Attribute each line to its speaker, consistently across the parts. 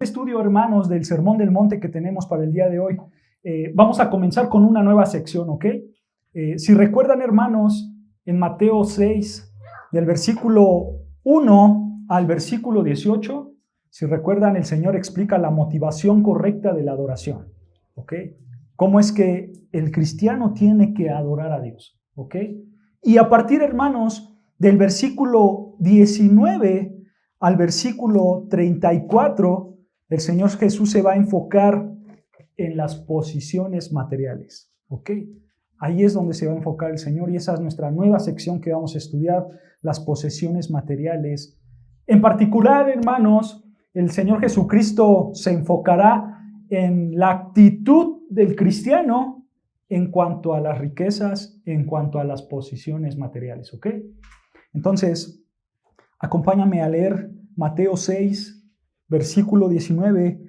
Speaker 1: estudio, hermanos, del Sermón del Monte que tenemos para el día de hoy, vamos a comenzar con una nueva sección, ¿ok? Si recuerdan, hermanos, en Mateo 6, del versículo 1 al versículo 18, si recuerdan, el Señor explica la motivación correcta de la adoración, ¿ok? Cómo es que el cristiano tiene que adorar a Dios, ¿ok? Y a partir, hermanos, del versículo 19 al versículo 34, el Señor Jesús se va a enfocar en las posiciones materiales, ¿ok? Ahí es donde se va a enfocar el Señor y esa es nuestra nueva sección que vamos a estudiar, las posesiones materiales. En particular, hermanos, el Señor Jesucristo se enfocará en la actitud del cristiano en cuanto a las riquezas, en cuanto a las posiciones materiales, ¿ok? Entonces, acompáñame a leer Mateo 6, versículo 19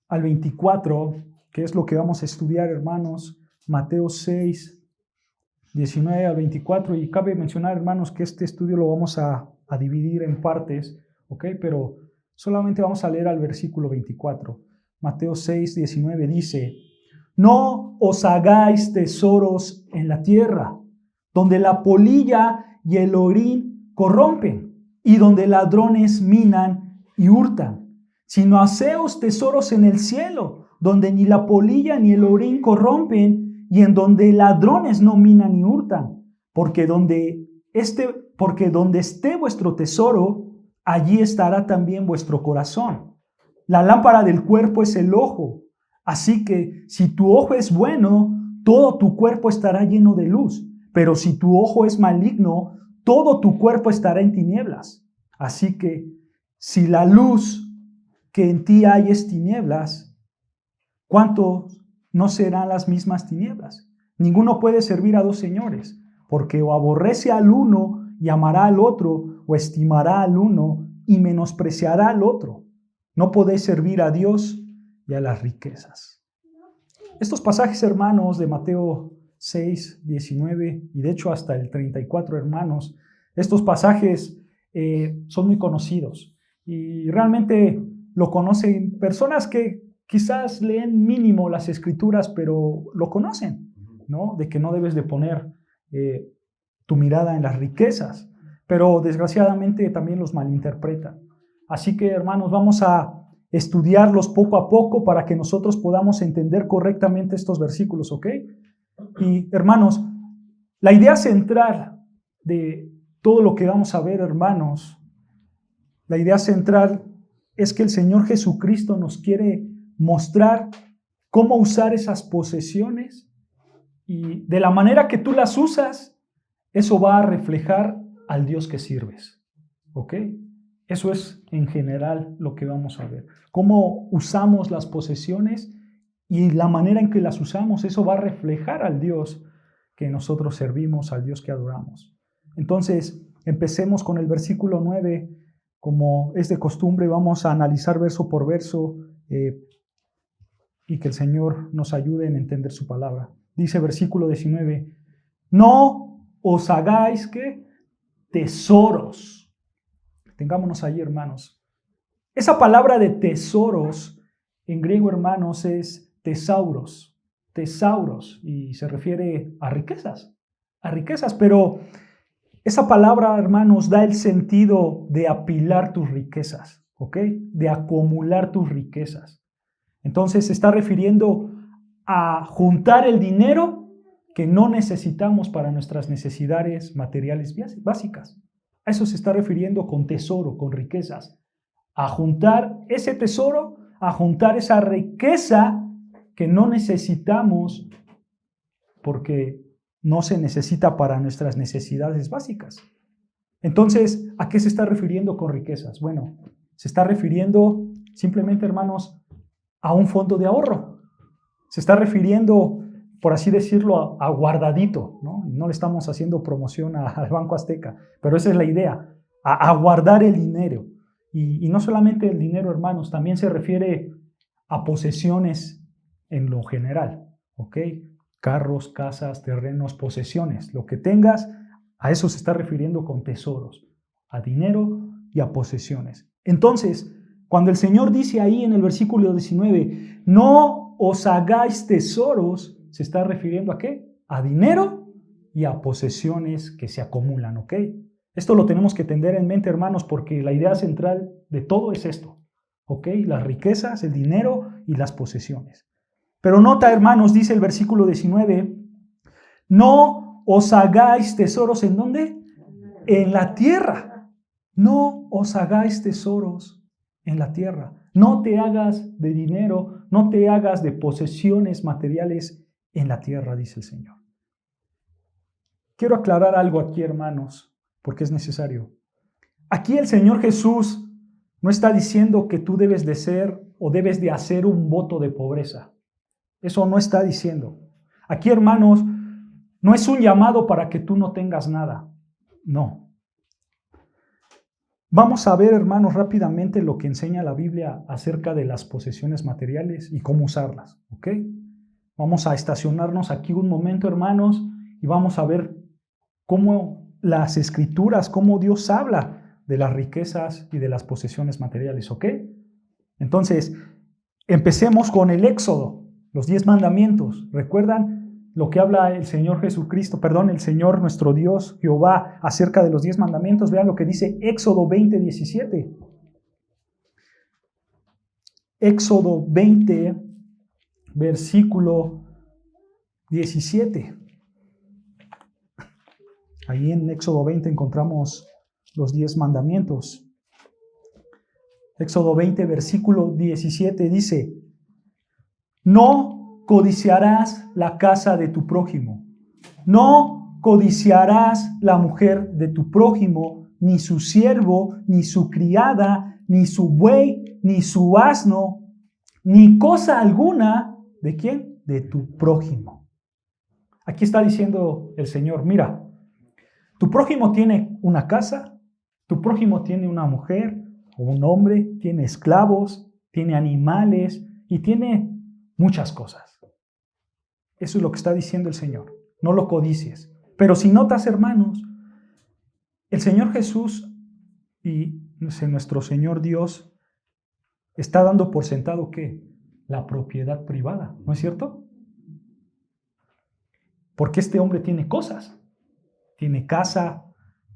Speaker 1: al 24, que es lo que vamos a estudiar, hermanos. Mateo 6, 19 al 24, y cabe mencionar, hermanos, que este estudio lo vamos a dividir en partes, ¿ok? Pero solamente vamos a leer al versículo 24. Mateo 6, 19 dice: no os hagáis tesoros en la tierra, donde la polilla y el orín corrompen, y donde ladrones minan y hurtan, sino haceos tesoros en el cielo, donde ni la polilla ni el orín corrompen, y en donde ladrones no minan ni hurtan, porque donde esté vuestro tesoro, allí estará también vuestro corazón. La lámpara del cuerpo es el ojo, así que si tu ojo es bueno, todo tu cuerpo estará lleno de luz, pero si tu ojo es maligno, todo tu cuerpo estará en tinieblas. Así que si la luz que en ti hay es tinieblas, ¿cuánto no serán las mismas tinieblas? Ninguno puede servir a dos señores, porque o aborrece al uno y amará al otro, o estimará al uno y menospreciará al otro. No podéis servir a Dios y a las riquezas. Estos pasajes, hermanos, de Mateo 6, 19 y de hecho hasta el 34, hermanos, estos pasajes son muy conocidos y realmente lo conocen personas que quizás leen mínimo las escrituras, pero lo conocen, ¿no? De que no debes de poner tu mirada en las riquezas, pero desgraciadamente también los malinterpretan. Así que, hermanos, vamos a estudiarlos poco a poco para que nosotros podamos entender correctamente estos versículos, ¿ok? Y, hermanos, la idea central de todo lo que vamos a ver, hermanos, la idea central es que el Señor Jesucristo nos quiere mostrar cómo usar esas posesiones y de la manera que tú las usas, eso va a reflejar al Dios que sirves, ¿ok? Eso es en general lo que vamos a ver. Cómo usamos las posesiones y la manera en que las usamos, eso va a reflejar al Dios que nosotros servimos, al Dios que adoramos. Entonces, empecemos con el versículo 9. Como es de costumbre, vamos a analizar verso por verso y que el Señor nos ayude en entender su palabra. Dice versículo 19, no os hagáis, ¿qué? Tesoros. Tengámonos ahí, hermanos. Esa palabra de tesoros en griego, hermanos, es tesauros, y se refiere a riquezas, pero esa palabra, hermanos, da el sentido de apilar tus riquezas, ¿ok? De acumular tus riquezas. Entonces se está refiriendo a juntar el dinero que no necesitamos para nuestras necesidades materiales básicas. A eso se está refiriendo con tesoro, con riquezas. A juntar ese tesoro, a juntar esa riqueza que no necesitamos porque no se necesita para nuestras necesidades básicas. Entonces, ¿a qué se está refiriendo con riquezas? Bueno, se está refiriendo simplemente, hermanos, a un fondo de ahorro. Se está refiriendo, por así decirlo, a guardadito, ¿no? No le estamos haciendo promoción al Banco Azteca, pero esa es la idea, a guardar el dinero. Y no solamente el dinero, hermanos, también se refiere a posesiones en lo general, ¿ok? Carros, casas, terrenos, posesiones. Lo que tengas, a eso se está refiriendo con tesoros, a dinero y a posesiones. Entonces, Cuando el Señor dice ahí en el versículo 19, no os hagáis tesoros, se está refiriendo ¿a qué? A dinero y a posesiones que se acumulan, ¿ok? Esto lo tenemos que tener en mente, hermanos, porque la idea central de todo es esto, ¿ok? Las riquezas, el dinero y las posesiones. Pero nota, hermanos, dice el versículo 19, no os hagáis tesoros, ¿en dónde? En la tierra. No os hagáis tesoros en la tierra. No te hagas de dinero, no te hagas de posesiones materiales en la tierra, dice el Señor. Quiero aclarar algo aquí, hermanos, porque es necesario. Aquí el Señor Jesús no está diciendo que tú debes de ser o debes de hacer un voto de pobreza. Eso no está diciendo. Aquí, hermanos, no es un llamado para que tú no tengas nada. No. Vamos a ver, hermanos, rápidamente lo que enseña la Biblia acerca de las posesiones materiales y cómo usarlas, ¿ok? Vamos a estacionarnos aquí un momento, hermanos, y vamos a ver cómo las Escrituras, cómo Dios habla de las riquezas y de las posesiones materiales, ¿ok? Entonces, empecemos con el Éxodo, los 10 mandamientos. ¿Recuerdan lo que habla el Señor Jesucristo, el Señor nuestro Dios, Jehová, acerca de los 10 mandamientos? Vean lo que dice Éxodo 20, 17. Éxodo 20, versículo 17. Ahí en Éxodo 20 encontramos los 10 mandamientos. Éxodo 20, versículo 17 dice, no codiciarás la casa de tu prójimo, no codiciarás la mujer de tu prójimo, ni su siervo, ni su criada, ni su buey, ni su asno, ni cosa alguna, ¿de quién? De tu prójimo. Aquí está diciendo el Señor, mira, tu prójimo tiene una casa, tu prójimo tiene una mujer o un hombre, tiene esclavos, tiene animales y tiene muchas cosas. Eso es lo que está diciendo el Señor. No lo codicies. Pero si notas, hermanos, el Señor Jesús y nuestro Señor Dios está dando por sentado ¿qué? La propiedad privada, ¿no es cierto? Porque este hombre tiene cosas. Tiene casa,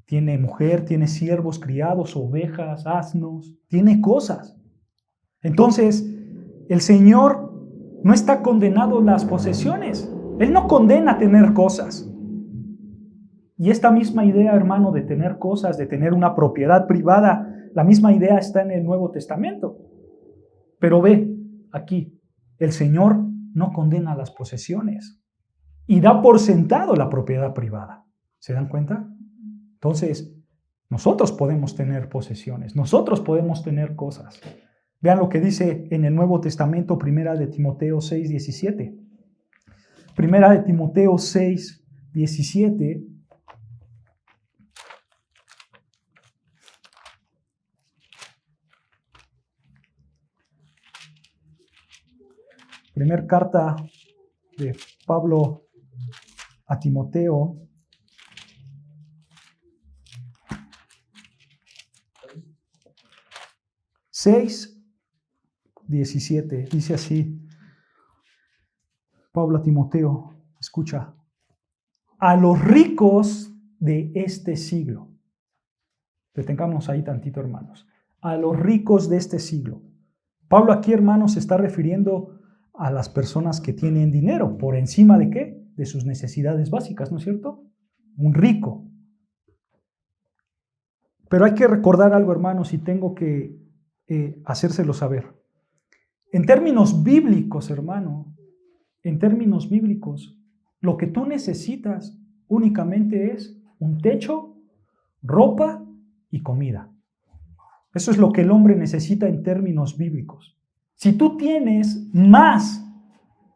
Speaker 1: tiene mujer, tiene siervos, criados, ovejas, asnos, tiene cosas. Entonces, el Señor no está condenado a las posesiones. Él no condena tener cosas. Y esta misma idea, hermano, de tener cosas, de tener una propiedad privada, la misma idea está en el Nuevo Testamento. Pero ve, aquí, el Señor no condena las posesiones y da por sentado la propiedad privada. ¿Se dan cuenta? Entonces, nosotros podemos tener posesiones, nosotros podemos tener cosas. Vean lo que dice en el Nuevo Testamento, 1 de Timoteo 6, 17. 1 de Timoteo 6, 17. Primer carta de Pablo a Timoteo. Seis 17, dice así, Pablo a Timoteo, escucha, a los ricos de este siglo, detengamos ahí tantito, hermanos, a los ricos de este siglo. Pablo aquí, hermanos, se está refiriendo a las personas que tienen dinero, ¿por encima de qué? De sus necesidades básicas, ¿no es cierto? Un rico. Pero hay que recordar algo, hermanos, y tengo que hacérselo saber. En términos bíblicos, hermano, en términos bíblicos, lo que tú necesitas únicamente es un techo, ropa y comida. Eso es lo que el hombre necesita en términos bíblicos. Si tú tienes más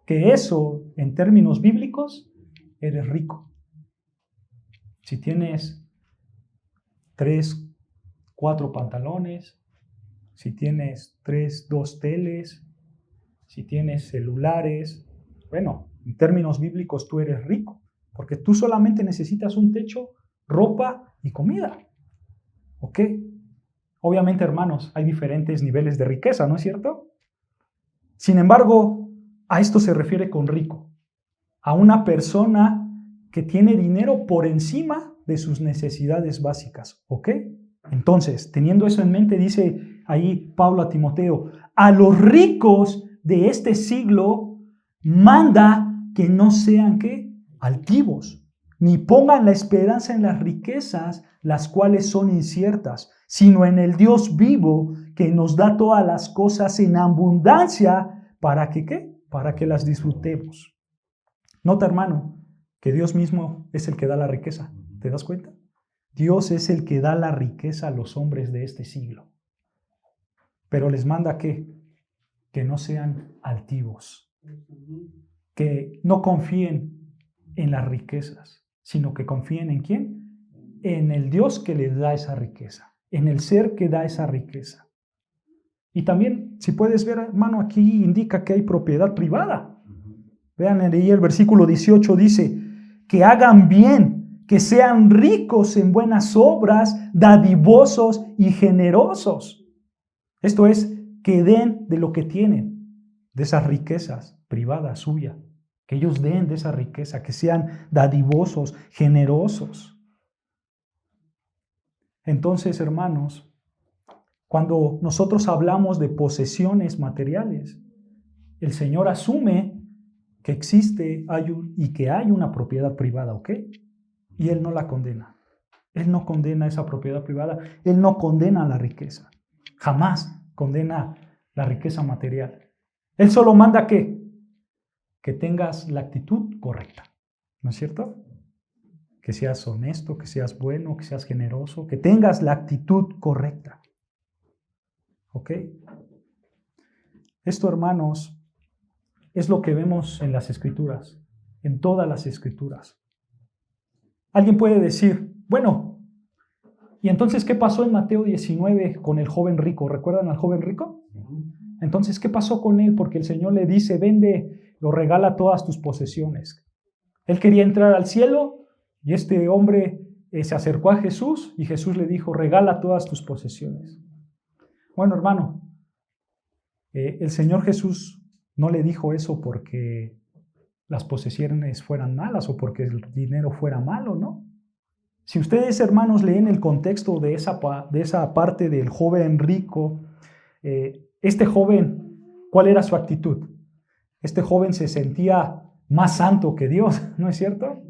Speaker 1: que eso en términos bíblicos, eres rico. Si tienes 3, 4 pantalones, si tienes 2 teles, si tienes celulares, bueno, en términos bíblicos tú eres rico, porque tú solamente necesitas un techo, ropa y comida. ¿Ok? Obviamente, hermanos, hay diferentes niveles de riqueza, ¿no es cierto? Sin embargo, a esto se refiere con rico, a una persona que tiene dinero por encima de sus necesidades básicas, ¿ok? Entonces, teniendo eso en mente, dice ahí Pablo a Timoteo, a los ricos de este siglo manda que no sean, ¿qué? Altivos, ni pongan la esperanza en las riquezas, las cuales son inciertas, sino en el Dios vivo que nos da todas las cosas en abundancia para que, ¿qué? Para que las disfrutemos. Nota, hermano, que Dios mismo es el que da la riqueza. ¿Te das cuenta? Dios es el que da la riqueza a los hombres de este siglo. Pero les manda ¿qué? Que no sean altivos, que no confíen en las riquezas, sino que confíen ¿en quién? En el Dios que les da esa riqueza, en el ser que da esa riqueza. Y también, si puedes ver, hermano, aquí indica que hay propiedad privada. Vean ahí el versículo 18 dice, que hagan bien, que sean ricos en buenas obras, dadivosos y generosos. Esto es, que den de lo que tienen, de esas riquezas privadas suyas, que ellos den de esa riqueza, que sean dadivosos, generosos. Entonces, hermanos, cuando nosotros hablamos de posesiones materiales, el Señor asume que existe y que hay una propiedad privada, ¿ok? Y Él no la condena. Él no condena esa propiedad privada. Él no condena la riqueza. Jamás condena la riqueza material. Él solo manda ¿qué? Que tengas la actitud correcta, ¿no es cierto? Que seas honesto, que seas bueno, que seas generoso, que tengas la actitud correcta. ¿Ok? Esto, hermanos, es lo que vemos en las Escrituras, en todas las Escrituras. Alguien puede decir, bueno, ¿y entonces qué pasó en Mateo 19 con el joven rico? ¿Recuerdan al joven rico? Entonces, ¿qué pasó con él? Porque el Señor le dice, vende o regala todas tus posesiones. Él quería entrar al cielo y este hombre se acercó a Jesús y Jesús le dijo, regala todas tus posesiones. Bueno, hermano, el Señor Jesús no le dijo eso porque las posesiones fueran malas o porque el dinero fuera malo, ¿no? Si ustedes, hermanos, leen el contexto de esa parte del joven rico, este joven, ¿cuál era su actitud? Este joven se sentía más santo que Dios, ¿no es cierto?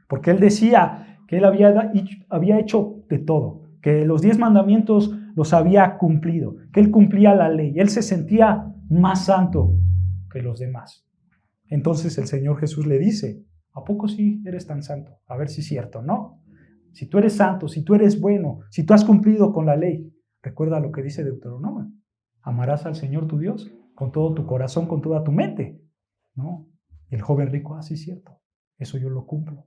Speaker 1: Porque él decía que él había hecho de todo, que los 10 mandamientos los había cumplido, que él cumplía la ley, él se sentía más santo que los demás. Entonces el Señor Jesús le dice, ¿a poco sí eres tan santo? A ver si es cierto, ¿no? Si tú eres santo, si tú eres bueno, si tú has cumplido con la ley, recuerda lo que dice Deuteronomio, amarás al Señor tu Dios con todo tu corazón, con toda tu mente, ¿no? Y el joven rico, sí es cierto, eso yo lo cumplo.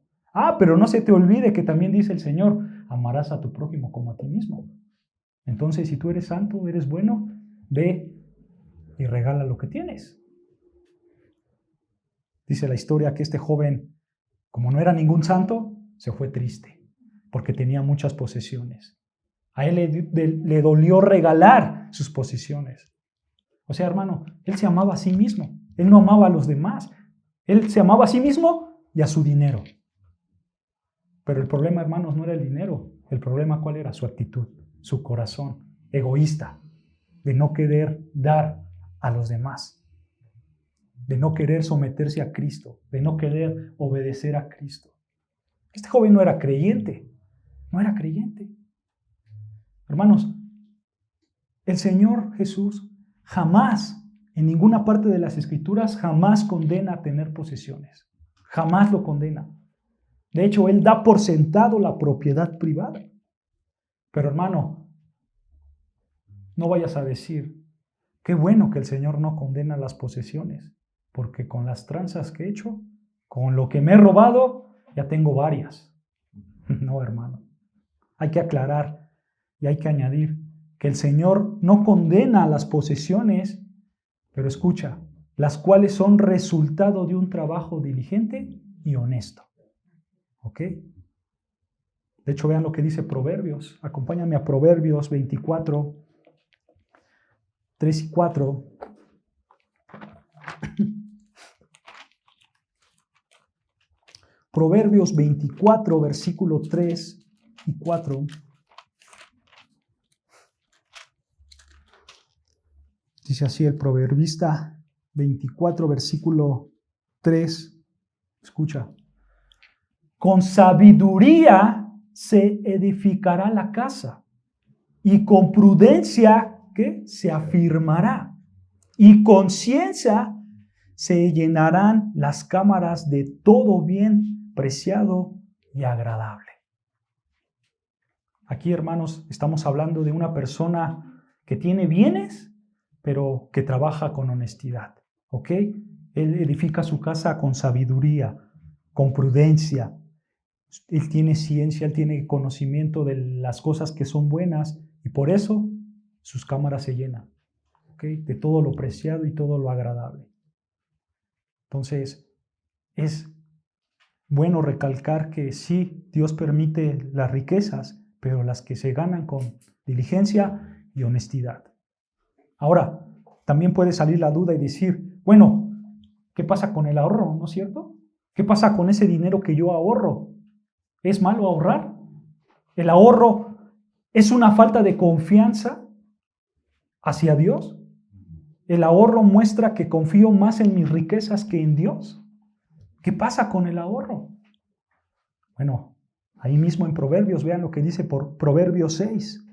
Speaker 1: Pero no se te olvide que también dice el Señor, amarás a tu prójimo como a ti mismo. Entonces, si tú eres santo, eres bueno, ve y regala lo que tienes. Dice la historia que este joven, como no era ningún santo, se fue triste, porque tenía muchas posesiones. A él le dolió regalar sus posesiones. O sea, hermano, él se amaba a sí mismo. Él no amaba a los demás. Él se amaba a sí mismo y a su dinero. Pero el problema, hermanos, no era el dinero. El problema, ¿cuál era? Su actitud, su corazón, egoísta, de no querer dar a los demás, de no querer someterse a Cristo, de no querer obedecer a Cristo. Este joven no era creyente, no era creyente. Hermanos, el Señor Jesús jamás, en ninguna parte de las Escrituras, jamás condena tener posesiones. Jamás lo condena. De hecho, Él da por sentado la propiedad privada. Pero hermano, no vayas a decir, qué bueno que el Señor no condena las posesiones, porque con las tranzas que he hecho, con lo que me he robado, ya tengo varias. No, hermano. Hay que aclarar y hay que añadir que el Señor no condena las posesiones, pero escucha, las cuales son resultado de un trabajo diligente y honesto. ¿Ok? De hecho, vean lo que dice Proverbios. Acompáñame a Proverbios 24, 3 y 4. Proverbios 24, versículo 3 y 4. Dice así el proverbista 24, versículo 3. Escucha. Con sabiduría se edificará la casa, y con prudencia, ¿qué? Se afirmará, y con ciencia se llenarán las cámaras de todo bien preciado y agradable. Aquí, hermanos, estamos hablando de una persona que tiene bienes, pero que trabaja con honestidad, ¿ok? Él edifica su casa con sabiduría, con prudencia. Él tiene ciencia, él tiene conocimiento de las cosas que son buenas y por eso sus cámaras se llenan, ¿ok? De todo lo preciado y todo lo agradable. Entonces, es bueno recalcar que sí, Dios permite las riquezas, pero las que se ganan con diligencia y honestidad. Ahora, también puede salir la duda y decir, bueno, ¿qué pasa con el ahorro? ¿No es cierto? ¿Qué pasa con ese dinero que yo ahorro? ¿Es malo ahorrar? ¿El ahorro es una falta de confianza hacia Dios? ¿El ahorro muestra que confío más en mis riquezas que en Dios? ¿Qué pasa con el ahorro? Bueno, ahí mismo en Proverbios, vean lo que dice por Proverbios 6.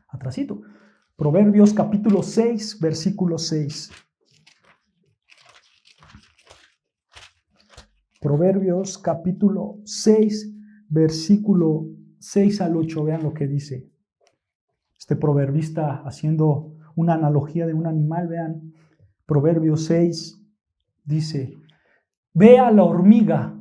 Speaker 1: Atrasito. Proverbios capítulo 6, versículo 6. Proverbios capítulo 6, versículo 6 al 8. Vean lo que dice. Este proverbista haciendo una analogía de un animal, vean. Proverbios 6 dice, ve a la hormiga.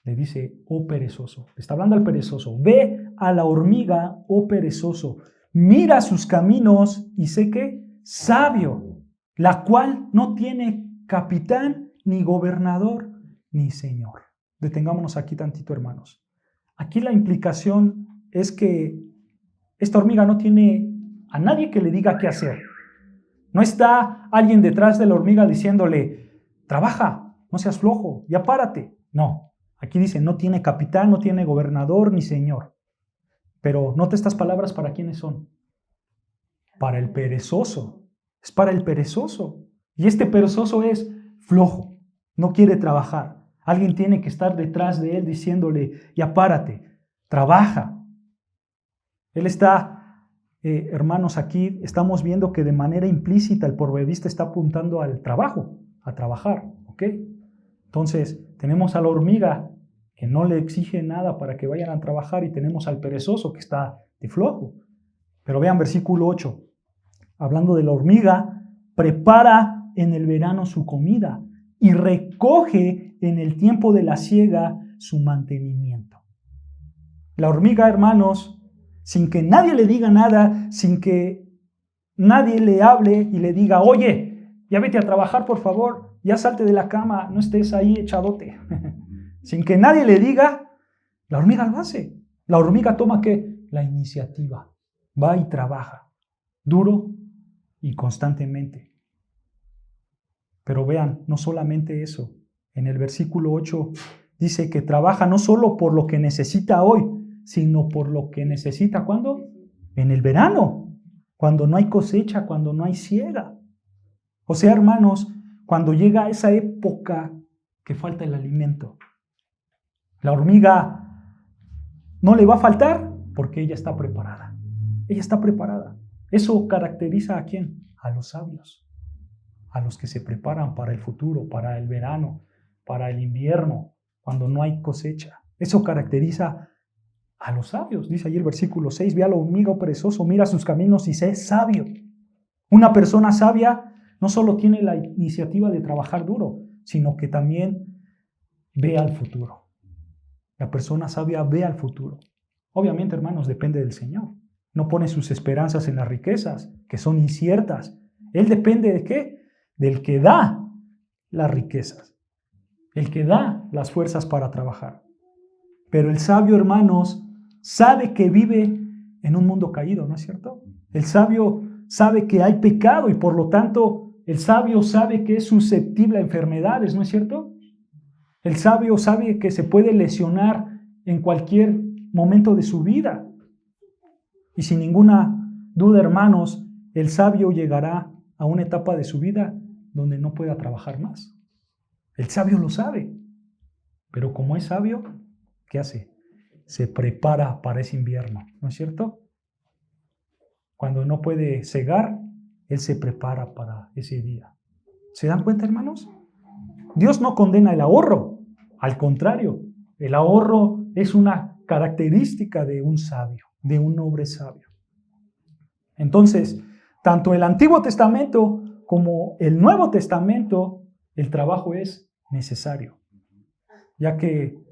Speaker 1: Le dice, oh perezoso. Está hablando al perezoso. Ve a la hormiga, oh perezoso. Mira sus caminos y sé que sabio, la cual no tiene capitán, ni gobernador, ni señor. Detengámonos aquí tantito, hermanos. Aquí la implicación es que esta hormiga no tiene a nadie que le diga qué hacer. No está alguien detrás de la hormiga diciéndole, trabaja, no seas flojo, ya párate. No, aquí dice, no tiene capitán, no tiene gobernador, ni señor. Pero note estas palabras, ¿para quiénes son? Para el perezoso. Es para el perezoso. Y este perezoso es flojo, no quiere trabajar. Alguien tiene que estar detrás de él diciéndole, ya párate, trabaja. Él está, hermanos, aquí estamos viendo que de manera implícita el proverbista está apuntando al trabajo, a trabajar, ¿ok? Entonces, tenemos a la hormiga que no le exige nada para que vayan a trabajar y tenemos al perezoso que está de flojo. Pero vean versículo 8, hablando de la hormiga, prepara en el verano su comida y recoge en el tiempo de la siega su mantenimiento. La hormiga, hermanos, sin que nadie le diga nada, sin que nadie le hable y le diga, oye, ya vete a trabajar, por favor, ya salte de la cama, no estés ahí echadote. Sin que nadie le diga, la hormiga lo hace. La hormiga toma ¿qué? La iniciativa. Va y trabaja, duro y constantemente. Pero vean, no solamente eso. En el versículo 8 dice que trabaja no solo por lo que necesita hoy, sino por lo que necesita, ¿cuándo? En el verano, cuando no hay cosecha, cuando no hay siega. O sea, hermanos, cuando llega esa época que falta el alimento, la hormiga no le va a faltar porque ella está preparada. Ella está preparada. Eso caracteriza ¿a quién? A los sabios, a los que se preparan para el futuro, para el verano, para el invierno, cuando no hay cosecha. Eso caracteriza a los sabios. Dice allí el versículo 6, ve a la hormiga perezoso, mira sus caminos y sé sabio. Una persona sabia no solo tiene la iniciativa de trabajar duro, sino que también ve al futuro. La persona sabia ve al futuro. Obviamente, hermanos, depende del Señor. No pone sus esperanzas en las riquezas, que son inciertas. Él depende ¿de qué? Del que da las riquezas, el que da las fuerzas para trabajar. Pero el sabio, hermanos, sabe que vive en un mundo caído, ¿no es cierto? El sabio sabe que hay pecado y por lo tanto el sabio sabe que es susceptible a enfermedades, ¿no es cierto? El sabio sabe que se puede lesionar en cualquier momento de su vida. Y sin ninguna duda, hermanos, el sabio llegará a una etapa de su vida donde no pueda trabajar más. El sabio lo sabe. Pero como es sabio, ¿qué hace? Se prepara para ese invierno, ¿no es cierto? Cuando no puede segar, él se prepara para ese día. ¿Se dan cuenta, hermanos? Dios no condena el ahorro. Al contrario, el ahorro es una característica de un sabio, de un hombre sabio. Entonces, tanto el Antiguo Testamento como el Nuevo Testamento, el trabajo es necesario, ya que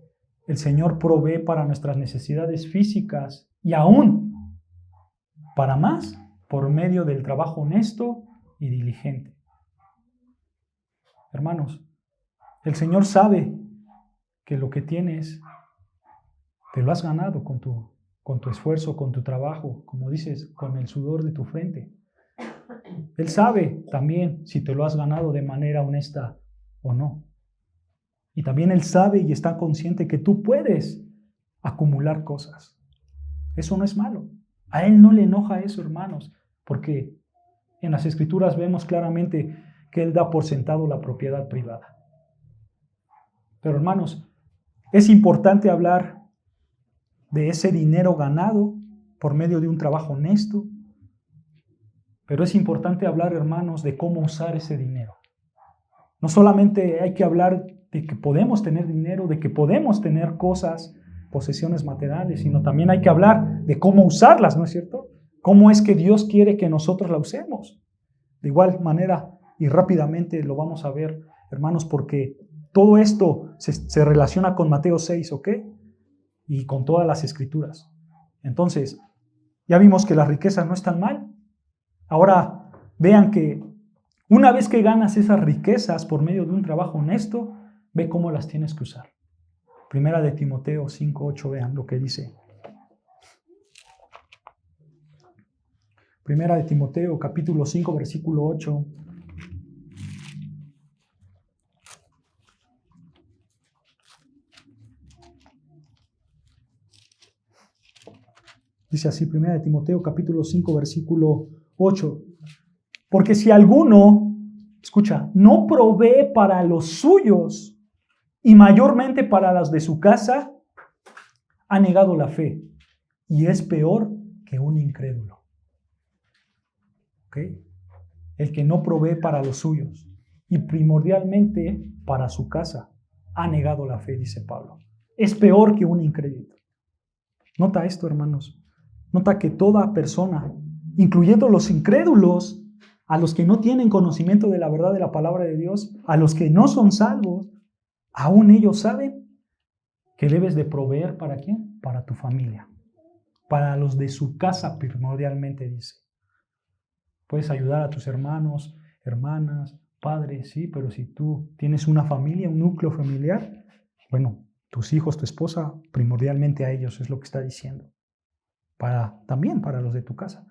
Speaker 1: el Señor provee para nuestras necesidades físicas y aún para más por medio del trabajo honesto y diligente. Hermanos, el Señor sabe que lo que tienes te lo has ganado con tu esfuerzo, con tu trabajo, como dices, con el sudor de tu frente. Él sabe también si te lo has ganado de manera honesta o no. Y también Él sabe y está consciente que tú puedes acumular cosas. Eso no es malo. A Él no le enoja eso, hermanos, porque en las Escrituras vemos claramente que Él da por sentado la propiedad privada. Pero, hermanos, es importante hablar de ese dinero ganado por medio de un trabajo honesto, pero es importante hablar, hermanos, de cómo usar ese dinero. No solamente hay que hablar de que podemos tener dinero, de que podemos tener cosas, posesiones materiales, sino también hay que hablar de cómo usarlas, ¿no es cierto? ¿Cómo es que Dios quiere que nosotros la usemos? De igual manera, y rápidamente lo vamos a ver, hermanos, porque todo esto se relaciona con Mateo 6, ¿ok? Y con todas las Escrituras. Entonces, ya vimos que las riquezas no están mal. Ahora, vean que una vez que ganas esas riquezas por medio de un trabajo honesto, ve cómo las tienes que usar. Primera de Timoteo 5:8, vean lo que dice. Primera de Timoteo, capítulo 5, versículo 8. Dice así, Primera de Timoteo, capítulo 5, versículo 8. Porque si alguno, escucha, no provee para los suyos y mayormente para las de su casa, ha negado la fe y es peor que un incrédulo. ¿Ok? El que no provee para los suyos y primordialmente para su casa, ha negado la fe, dice Pablo. Es peor que un incrédulo. Nota esto, hermanos. Nota que toda persona, incluyendo los incrédulos, a los que no tienen conocimiento de la verdad de la palabra de Dios, a los que no son salvos, aún ellos saben que debes de proveer ¿para quién? Para tu familia, para los de su casa primordialmente, dice. Puedes ayudar a tus hermanos, hermanas, padres, sí, pero si tú tienes una familia, un núcleo familiar, bueno, tus hijos, tu esposa, primordialmente a ellos es lo que está diciendo. También para los de tu casa.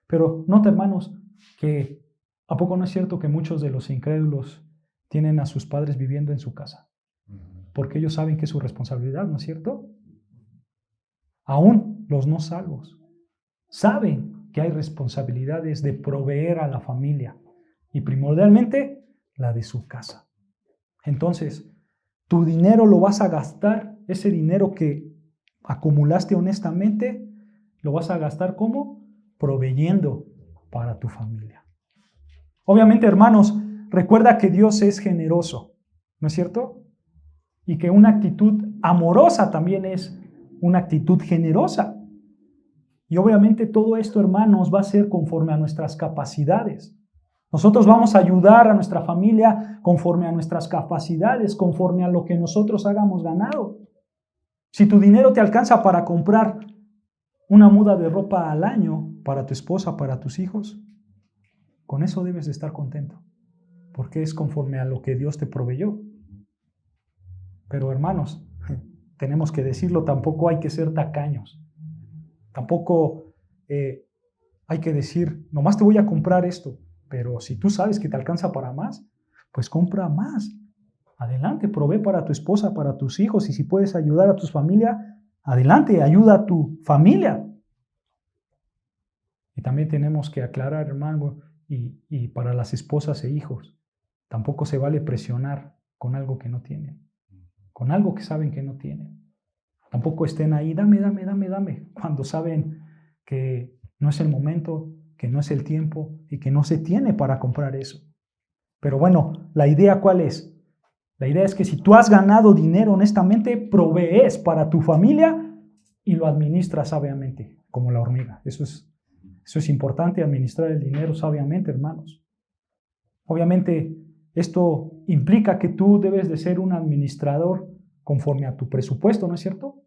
Speaker 1: Pero nota, hermanos, que ¿a poco no es cierto que muchos de los incrédulos tienen a sus padres viviendo en su casa? Porque ellos saben que es su responsabilidad, ¿no es cierto? Aún los no salvos saben que hay responsabilidades de proveer a la familia y primordialmente la de su casa. Entonces, tu dinero lo vas a gastar, ese dinero que acumulaste honestamente, lo vas a gastar ¿cómo? Proveyendo para tu familia. Obviamente, hermanos, recuerda que Dios es generoso, ¿no es cierto? Y que una actitud amorosa también es una actitud generosa. Y obviamente todo esto, hermanos, va a ser conforme a nuestras capacidades. Nosotros vamos a ayudar a nuestra familia conforme a nuestras capacidades, conforme a lo que nosotros hagamos ganado. Si tu dinero te alcanza para comprar una muda de ropa al año para tu esposa, para tus hijos, con eso debes de estar contento, porque es conforme a lo que Dios te proveyó. Pero hermanos, tenemos que decirlo, tampoco hay que ser tacaños. Tampoco hay que decir, nomás te voy a comprar esto, pero si tú sabes que te alcanza para más, pues compra más. Adelante, provee para tu esposa, para tus hijos, y si puedes ayudar a tu familia, adelante, ayuda a tu familia. Y también tenemos que aclarar, hermano, y para las esposas e hijos, tampoco se vale presionar con algo que no tienen, con algo que saben que no tienen. Tampoco estén ahí, dame, cuando saben que no es el momento, que no es el tiempo y que no se tiene para comprar eso. Pero bueno, ¿la idea cuál es? La idea es que si tú has ganado dinero honestamente, provees para tu familia y lo administras sabiamente, como la hormiga. Eso es importante, administrar el dinero sabiamente, hermanos. Obviamente, esto implica que tú debes de ser un administrador conforme a tu presupuesto, ¿no es cierto?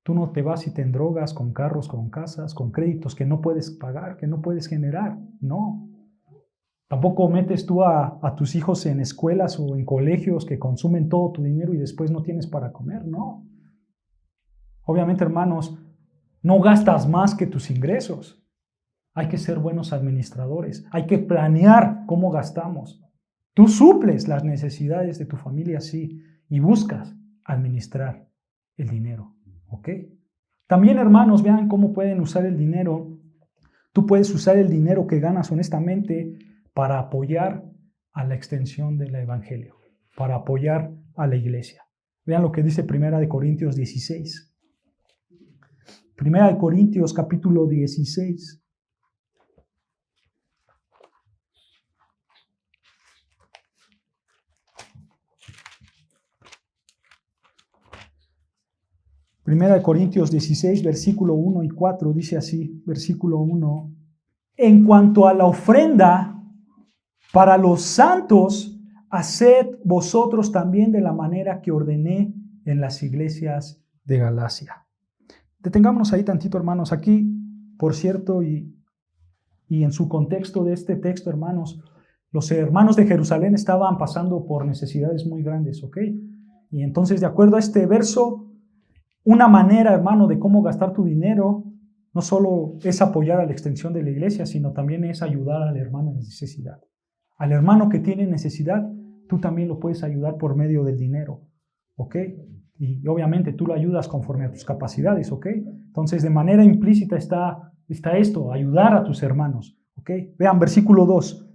Speaker 1: Tú no te vas y te endrogas con carros, con casas, con créditos que no puedes pagar, que no puedes generar. No. Tampoco metes tú a tus hijos en escuelas o en colegios que consumen todo tu dinero y después no tienes para comer. No. Obviamente, hermanos, no gastas más que tus ingresos. Hay que ser buenos administradores. Hay que planear cómo gastamos. Tú suples las necesidades de tu familia, sí, y buscas administrar el dinero. ¿Ok? También, hermanos, vean cómo pueden usar el dinero. Tú puedes usar el dinero que ganas honestamente para apoyar a la extensión del evangelio, para apoyar a la iglesia. Vean lo que dice 1 Corintios 16. 1 Corintios capítulo 16. Primera de Corintios 16, versículo 1 y 4, dice así, versículo 1. En cuanto a la ofrenda para los santos, haced vosotros también de la manera que ordené en las iglesias de Galacia. Detengámonos ahí tantito, hermanos. Aquí, por cierto, y en su contexto de este texto, hermanos, los hermanos de Jerusalén estaban pasando por necesidades muy grandes, ¿ok? Y entonces, de acuerdo a este verso, una manera, hermano, de cómo gastar tu dinero no solo es apoyar a la extensión de la iglesia, sino también es ayudar al hermano en necesidad. Al hermano que tiene necesidad, tú también lo puedes ayudar por medio del dinero, ¿ok? Y obviamente tú lo ayudas conforme a tus capacidades, ¿ok? Entonces, de manera implícita está esto, ayudar a tus hermanos, ¿ok? Vean, versículo 2.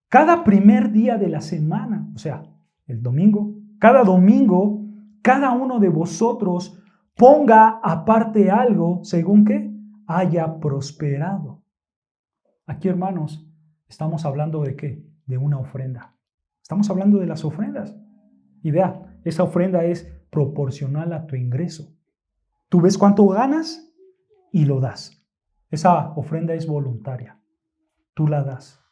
Speaker 1: Cada primer día de la semana, o sea, el domingo, cada domingo, cada uno de vosotros ponga aparte algo según que haya prosperado. Aquí, hermanos, estamos hablando de ¿qué? De una ofrenda. Estamos hablando de las ofrendas. Y vea, esa ofrenda es proporcional a tu ingreso. Tú ves cuánto ganas y lo das. Esa ofrenda es voluntaria. Tú la das.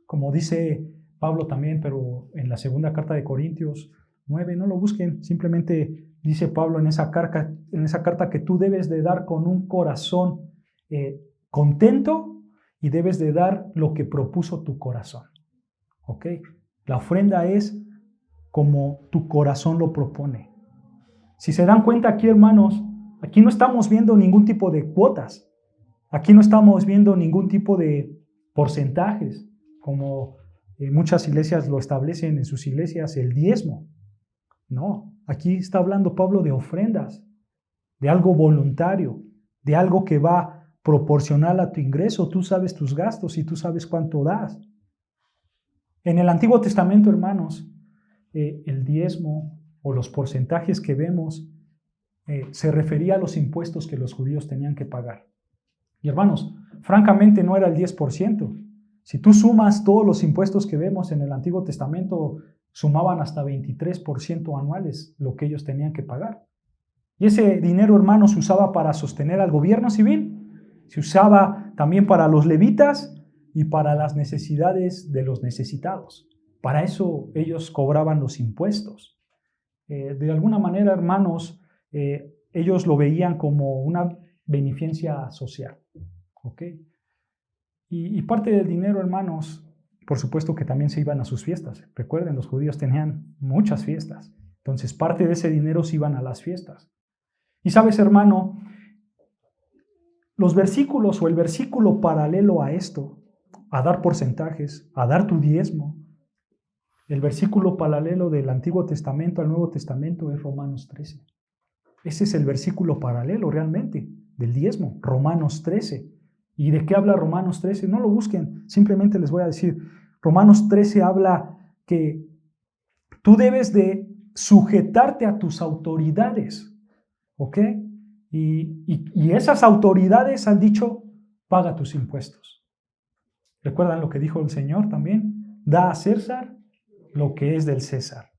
Speaker 1: Como dice Pablo también, pero en la segunda carta de Corintios 9, no lo busquen, simplemente dice Pablo en esa carta que tú debes de dar con un corazón contento y debes de dar lo que propuso tu corazón. ¿Ok? La ofrenda es como tu corazón lo propone. Si se dan cuenta aquí, hermanos, aquí no estamos viendo ningún tipo de cuotas. Aquí no estamos viendo ningún tipo de porcentajes, como muchas iglesias lo establecen en sus iglesias, el diezmo. No, aquí está hablando Pablo de ofrendas, de algo voluntario, de algo que va proporcional a tu ingreso. Tú sabes tus gastos y tú sabes cuánto das. En el Antiguo Testamento, hermanos, el diezmo o los porcentajes que vemos se refería a los impuestos que los judíos tenían que pagar. Y hermanos, francamente no era el 10%. Si tú sumas todos los impuestos que vemos en el Antiguo Testamento, sumaban hasta 23% anuales lo que ellos tenían que pagar. Y ese dinero, hermanos, se usaba para sostener al gobierno civil, se usaba también para los levitas y para las necesidades de los necesitados. Para eso ellos cobraban los impuestos. De alguna manera, hermanos, ellos lo veían como una beneficencia social. ¿Ok? Y parte del dinero, hermanos, por supuesto que también se iban a sus fiestas. Recuerden, los judíos tenían muchas fiestas. Entonces, parte de ese dinero se iban a las fiestas. Y sabes, hermano, los versículos o el versículo paralelo a esto, a dar porcentajes, a dar tu diezmo, el versículo paralelo del Antiguo Testamento al Nuevo Testamento es Romanos 13. Ese es el versículo paralelo realmente del diezmo, Romanos 13. ¿Y de qué habla Romanos 13? No lo busquen, simplemente les voy a decir. Romanos 13 habla que tú debes de sujetarte a tus autoridades, ¿ok? Y esas autoridades han dicho, paga tus impuestos. ¿Recuerdan lo que dijo el Señor también? Da a César lo que es del César.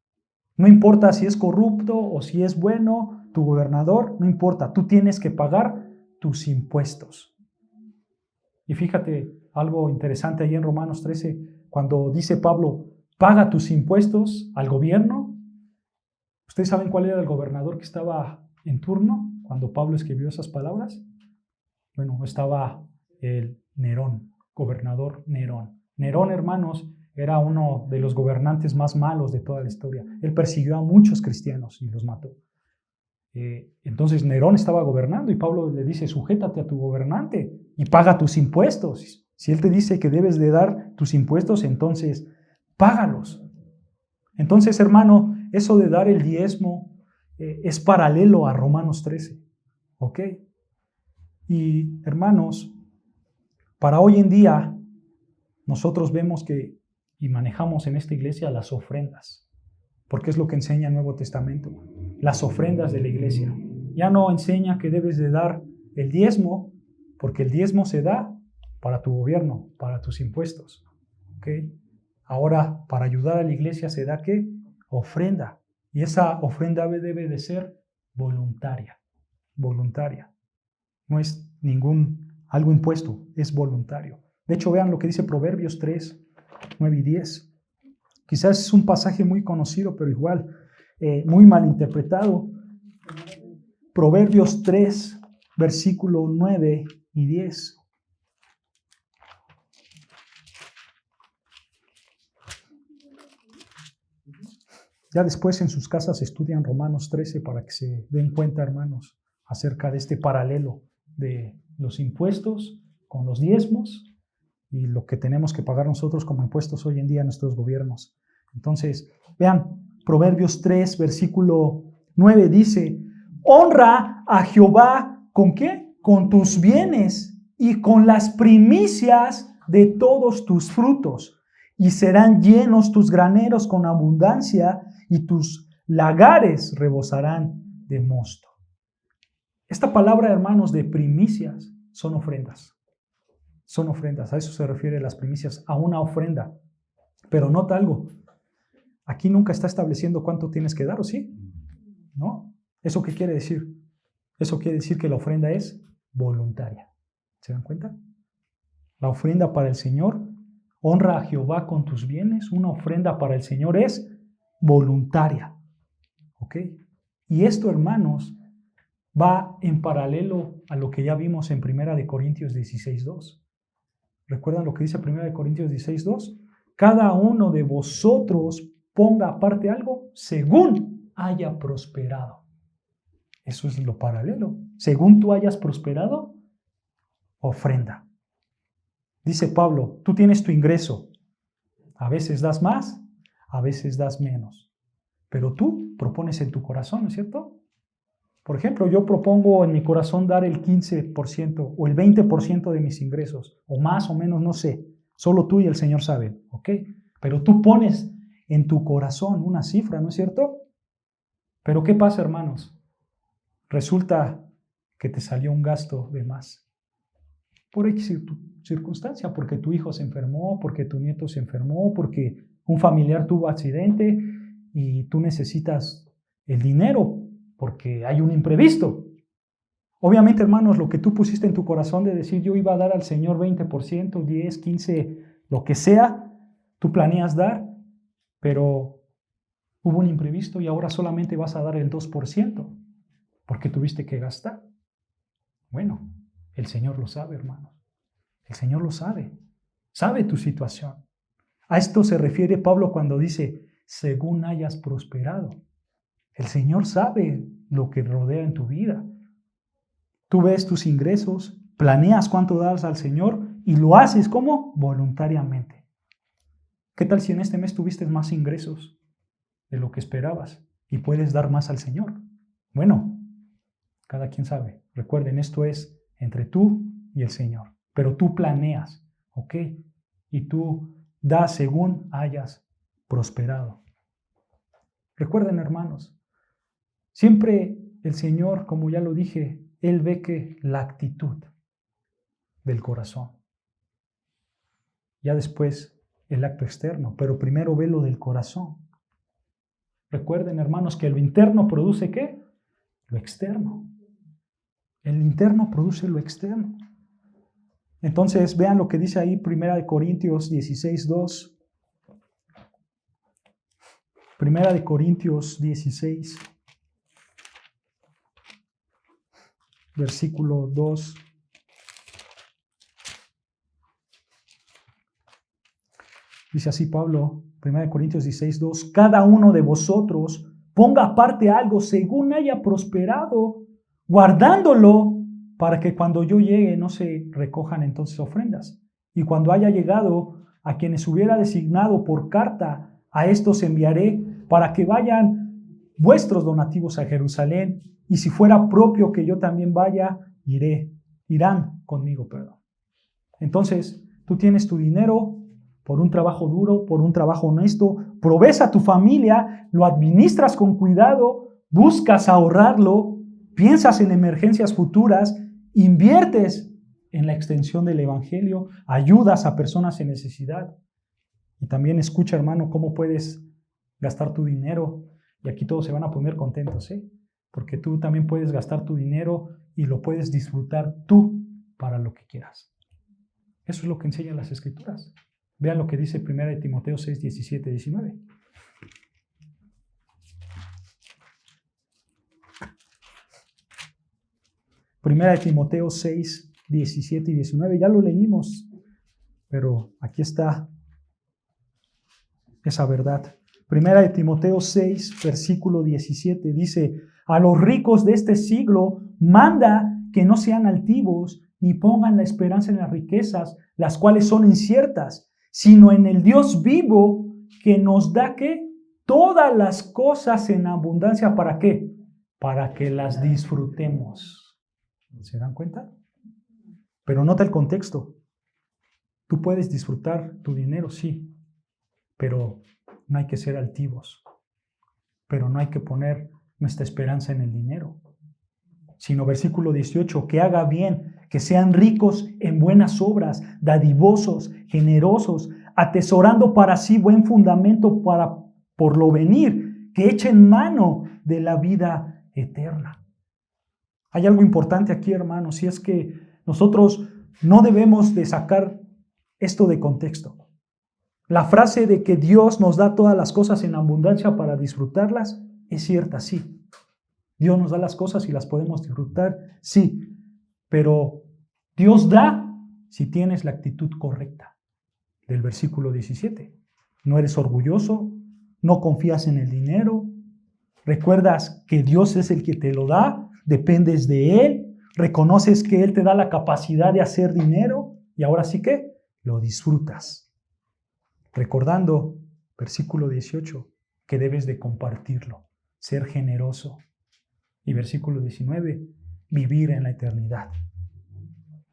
Speaker 1: No importa si es corrupto o si es bueno, tu gobernador, no importa, tú tienes que pagar tus impuestos. Y fíjate algo interesante ahí en Romanos 13, cuando dice Pablo, paga tus impuestos al gobierno. ¿Ustedes saben cuál era el gobernador que estaba en turno cuando Pablo escribió esas palabras? Bueno, estaba el Nerón, gobernador Nerón. Nerón, hermanos, era uno de los gobernantes más malos de toda la historia. Él persiguió a muchos cristianos y los mató. Entonces Nerón estaba gobernando y Pablo le dice, sujétate a tu gobernante y paga tus impuestos. Si él te dice que debes de dar tus impuestos, entonces págalos. Entonces, hermano, eso de dar el diezmo es paralelo a Romanos 13. ¿Ok? Y hermanos, para hoy en día, nosotros vemos que y manejamos en esta iglesia las ofrendas, porque es lo que enseña el Nuevo Testamento, las ofrendas de la iglesia. Ya no enseña que debes de dar el diezmo, porque el diezmo se da para tu gobierno, para tus impuestos. ¿Okay? Ahora, para ayudar a la iglesia se da ¿qué? Ofrenda. Y esa ofrenda debe de ser voluntaria. Voluntaria. No es algo impuesto, es voluntario. De hecho, vean lo que dice Proverbios 3, 9 y 10. Quizás es un pasaje muy conocido, pero igual muy mal interpretado. Proverbios 3, versículo 9 y 10. Ya después en sus casas estudian Romanos 13 para que se den cuenta, hermanos, acerca de este paralelo de los impuestos con los diezmos y lo que tenemos que pagar nosotros como impuestos hoy en día a nuestros gobiernos. Entonces, vean, Proverbios 3, versículo 9 dice, honra a Jehová, ¿con qué? Con tus bienes y con las primicias de todos tus frutos, y serán llenos tus graneros con abundancia, y tus lagares rebosarán de mosto. Esta palabra, hermanos, de primicias son ofrendas. Son ofrendas, a eso se refiere las primicias, a una ofrenda. Pero nota algo, aquí nunca está estableciendo cuánto tienes que dar, ¿o sí? ¿No? ¿Eso qué quiere decir? Eso quiere decir que la ofrenda es voluntaria. ¿Se dan cuenta? La ofrenda para el Señor, honra a Jehová con tus bienes, una ofrenda para el Señor es voluntaria. ¿Ok? Y esto, hermanos, va en paralelo a lo que ya vimos en 1 Corintios 16:2. ¿Recuerdan lo que dice 1 Corintios 16:2? Cada uno de vosotros ponga aparte algo según haya prosperado. Eso es lo paralelo. Según tú hayas prosperado, ofrenda. Dice Pablo, tú tienes tu ingreso. A veces das más, a veces das menos. Pero tú propones en tu corazón, ¿no es cierto? Por ejemplo, yo propongo en mi corazón dar el 15% o el 20% de mis ingresos, o más o menos, no sé. Solo tú y el Señor saben, ¿ok? Pero tú pones en tu corazón una cifra, ¿no es cierto? Pero ¿qué pasa, hermanos? Resulta que te salió un gasto de más. Por X circunstancia, porque tu hijo se enfermó, porque tu nieto se enfermó, porque un familiar tuvo accidente y tú necesitas el dinero porque hay un imprevisto. Obviamente, hermanos, lo que tú pusiste en tu corazón de decir yo iba a dar al Señor 20%, 10, 15, lo que sea, tú planeas dar, pero hubo un imprevisto y ahora solamente vas a dar el 2% porque tuviste que gastar. Bueno, el Señor lo sabe, hermanos. El Señor lo sabe. Sabe tu situación. A esto se refiere Pablo cuando dice, según hayas prosperado. El Señor sabe lo que rodea en tu vida. Tú ves tus ingresos, planeas cuánto das al Señor y lo haces ¿cómo? Voluntariamente. ¿Qué tal si en este mes tuviste más ingresos de lo que esperabas y puedes dar más al Señor? Bueno, cada quien sabe. Recuerden, esto es entre tú y el Señor. Pero tú planeas, ¿ok? Y tú das según hayas prosperado. Recuerden, hermanos, siempre el Señor, como ya lo dije, Él ve que la actitud del corazón. Ya después el acto externo, pero primero ve lo del corazón. Recuerden, hermanos, que lo interno produce ¿qué? Lo externo. El interno produce lo externo. Entonces, vean lo que dice ahí 1 Corintios 16:2. 1 Corintios 16, versículo 2. Dice así Pablo, 1 Corintios 16:2, cada uno de vosotros ponga aparte algo según haya prosperado, guardándolo para que cuando yo llegue no se recojan entonces ofrendas. Y cuando haya llegado a quienes hubiera designado por carta, a estos enviaré para que vayan vuestros donativos a Jerusalén, y si fuera propio que yo también vaya, irán conmigo, perdón. Entonces, tú tienes tu dinero por un trabajo duro, por un trabajo honesto, provees a tu familia, lo administras con cuidado, buscas ahorrarlo, piensas en emergencias futuras, inviertes en la extensión del evangelio, ayudas a personas en necesidad. Y también escucha, hermano, cómo puedes gastar tu dinero. Y aquí todos se van a poner contentos, ¿eh? Porque tú también puedes gastar tu dinero y lo puedes disfrutar tú para lo que quieras. Eso es lo que enseñan las Escrituras. Vean lo que dice 1 Timoteo 6, 17, 19. Primera de Timoteo 6, 17 y 19. Ya lo leímos, pero aquí está esa verdad. Primera de Timoteo 6, versículo 17 dice, a los ricos de este siglo manda que no sean altivos ni pongan la esperanza en las riquezas, las cuales son inciertas, sino en el Dios vivo que nos da ¿qué? Todas las cosas en abundancia. ¿Para qué? Para que las disfrutemos. ¿Se dan cuenta? Pero nota el contexto. Tú puedes disfrutar tu dinero, sí, pero no hay que ser altivos. Pero no hay que poner nuestra esperanza en el dinero. Sino versículo 18, que haga bien, que sean ricos en buenas obras, dadivosos, generosos, atesorando para sí buen fundamento por lo venir, que echen mano de la vida eterna. Hay algo importante aquí, hermanos, y es que nosotros no debemos de sacar esto de contexto. La frase de que Dios nos da todas las cosas en abundancia para disfrutarlas es cierta, sí. Dios nos da las cosas y las podemos disfrutar, sí. Pero Dios da si tienes la actitud correcta del versículo 17. No eres orgulloso, no confías en el dinero, recuerdas que Dios es el que te lo da, dependes de Él, reconoces que Él te da la capacidad de hacer dinero y ahora sí que lo disfrutas. Recordando, versículo 18, que debes de compartirlo, ser generoso. Y versículo 19, vivir en la eternidad.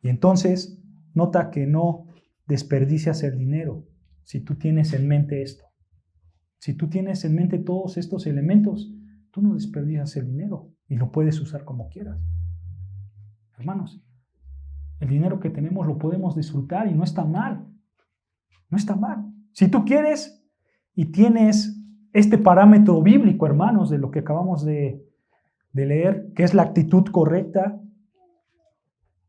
Speaker 1: Y entonces, nota que no desperdicias el dinero si tú tienes en mente esto. Si tú tienes en mente todos estos elementos, tú no desperdicias el dinero y lo puedes usar como quieras. Hermanos, el dinero que tenemos lo podemos disfrutar y no está mal. No está mal. Si tú quieres y tienes este parámetro bíblico, hermanos, de lo que acabamos de leer, que es la actitud correcta,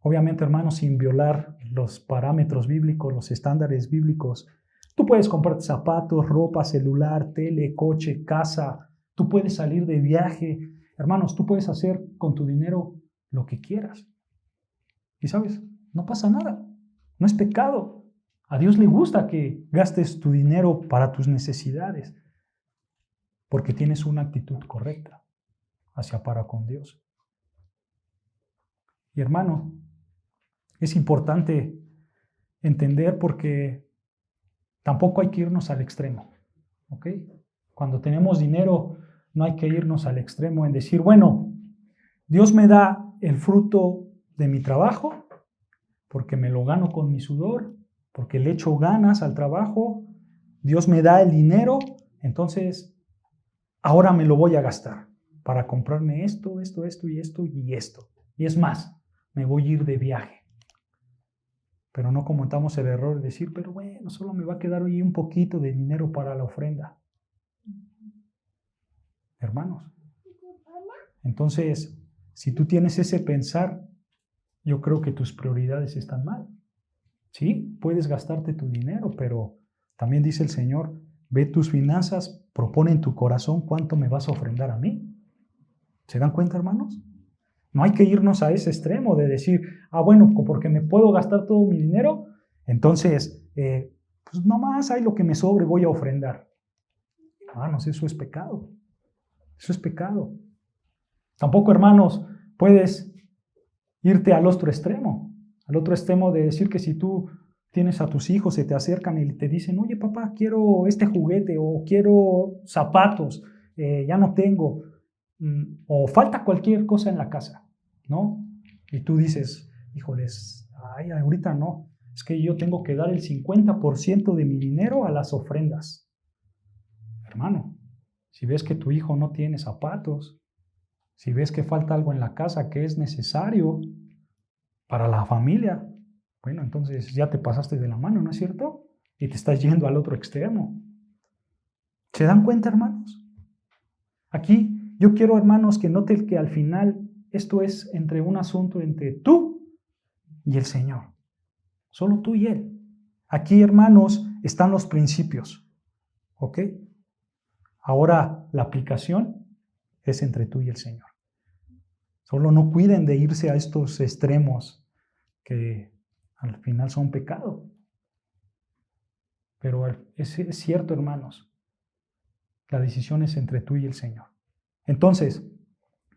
Speaker 1: obviamente, hermanos, sin violar los parámetros bíblicos, los estándares bíblicos. Tú puedes comprar zapatos, ropa, celular, tele, coche, casa. Tú puedes salir de viaje. Hermanos, tú puedes hacer con tu dinero lo que quieras. Y sabes, no pasa nada. No es pecado. A Dios le gusta que gastes tu dinero para tus necesidades, porque tienes una actitud correcta hacia para con Dios. Y hermano, es importante entender porque tampoco hay que irnos al extremo, ¿ok? Cuando tenemos dinero, no hay que irnos al extremo en decir, bueno, Dios me da el fruto de mi trabajo porque me lo gano con mi sudor, porque le echo ganas al trabajo, Dios me da el dinero, entonces ahora me lo voy a gastar para comprarme esto, esto, esto y esto y esto. Y es más, me voy a ir de viaje. Pero no cometamos el error de decir, pero bueno, solo me va a quedar hoy un poquito de dinero para la ofrenda. Hermanos, entonces, si tú tienes ese pensar, yo creo que tus prioridades están mal. Sí, puedes gastarte tu dinero, pero también dice el Señor, ve tus finanzas, propone en tu corazón cuánto me vas a ofrendar a mí. ¿Se dan cuenta, hermanos? No hay que irnos a ese extremo de decir, bueno, porque me puedo gastar todo mi dinero, entonces, pues nomás hay lo que me sobre, voy a ofrendar. Hermanos, eso es pecado. Eso es pecado. Tampoco, hermanos, puedes irte al otro extremo de decir que si tú tienes a tus hijos, se te acercan y te dicen, oye papá, quiero este juguete o quiero zapatos, ya no tengo, o falta cualquier cosa en la casa, ¿no? Y tú dices, híjoles, ay, ahorita no, es que yo tengo que dar el 50% de mi dinero a las ofrendas. Hermano, si ves que tu hijo no tiene zapatos, si ves que falta algo en la casa que es necesario para la familia, bueno, entonces ya te pasaste de la mano, ¿no es cierto? Y te estás yendo al otro extremo. ¿Se dan cuenta, hermanos? Aquí yo quiero, hermanos, que noten que al final esto es entre un asunto entre tú y el Señor. Solo tú y Él. Aquí, hermanos, están los principios. ¿Ok? Ahora la aplicación es entre tú y el Señor. Solo no cuiden de irse a estos extremos que al final son pecado. Pero es cierto, hermanos, la decisión es entre tú y el Señor. Entonces,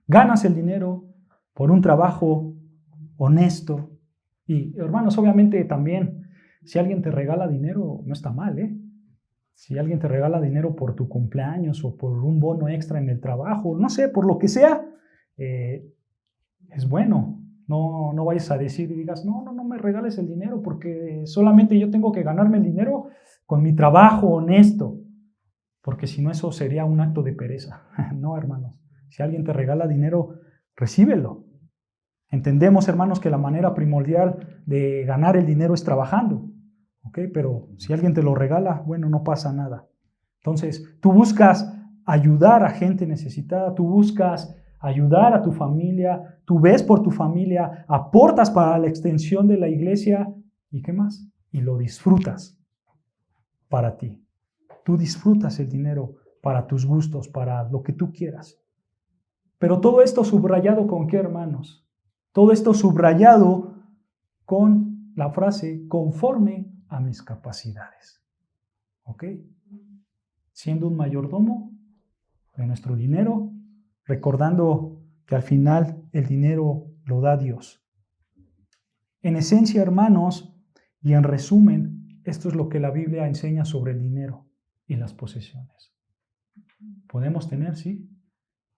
Speaker 1: ganas el dinero por un trabajo honesto. Y, hermanos, obviamente también, si alguien te regala dinero, no está mal, ¿eh? Si alguien te regala dinero por tu cumpleaños o por un bono extra en el trabajo, no sé, por lo que sea, es bueno. No vayas a decir y digas, no me regales el dinero porque solamente yo tengo que ganarme el dinero con mi trabajo honesto. Porque si no, eso sería un acto de pereza. No, hermanos. Si alguien te regala dinero, recíbelo. Entendemos, hermanos, que la manera primordial de ganar el dinero es trabajando. ¿Ok? Pero si alguien te lo regala, bueno, no pasa nada. Entonces, tú buscas ayudar a gente necesitada, tú buscas ayudar a tu familia, tú ves por tu familia, aportas para la extensión de la iglesia y ¿qué más? Y lo disfrutas para ti. Tú disfrutas el dinero para tus gustos, para lo que tú quieras. Pero todo esto subrayado con ¿qué, hermanos? Todo esto subrayado con la frase conforme a mis capacidades. ¿Ok? Siendo un mayordomo de nuestro dinero, recordando que al final el dinero lo da Dios. En esencia, hermanos, y en resumen, esto es lo que la Biblia enseña sobre el dinero y las posesiones. Podemos tener, sí,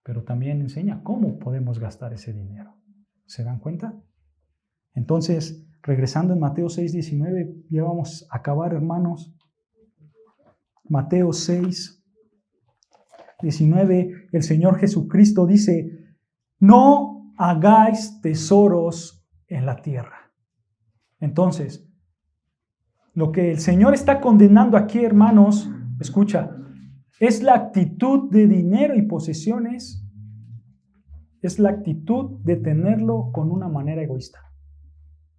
Speaker 1: pero también enseña cómo podemos gastar ese dinero. ¿Se dan cuenta? Entonces, regresando en Mateo 6:19, ya vamos a acabar, hermanos. Mateo 6:19, el Señor Jesucristo dice, no hagáis tesoros en la tierra. Entonces, lo que el Señor está condenando aquí, hermanos, escucha, es la actitud de dinero y posesiones, es la actitud de tenerlo con una manera egoísta.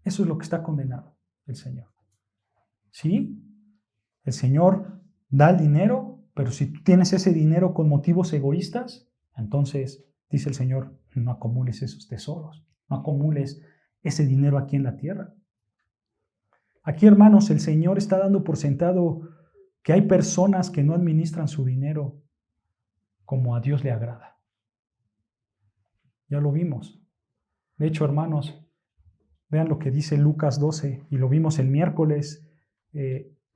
Speaker 1: Eso es lo que está condenado el Señor. ¿Sí? El Señor da el dinero, pero si tú tienes ese dinero con motivos egoístas, entonces, dice el Señor, no acumules esos tesoros, no acumules ese dinero aquí en la tierra. Aquí, hermanos, el Señor está dando por sentado que hay personas que no administran su dinero como a Dios le agrada. Ya lo vimos. De hecho, hermanos, Vean lo que dice Lucas 12, y lo vimos el miércoles,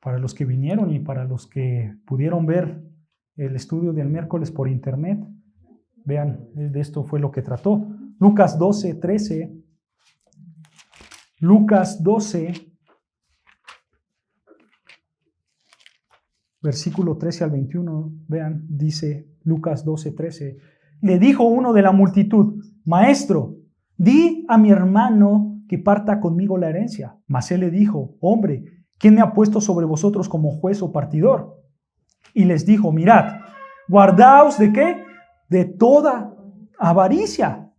Speaker 1: para los que vinieron y para los que pudieron ver el estudio del miércoles por internet. Vean, de esto fue lo que trató. Lucas 12, 13. Lucas 12, versículo 13 al 21. Vean, dice Lucas 12, 13. Le dijo uno de la multitud: Maestro, di a mi hermano que parta conmigo la herencia. Mas él le dijo: Hombre, ¿quién me ha puesto sobre vosotros como juez o partidor? Y les dijo: Mirad, guardaos ¿de qué? De toda avaricia,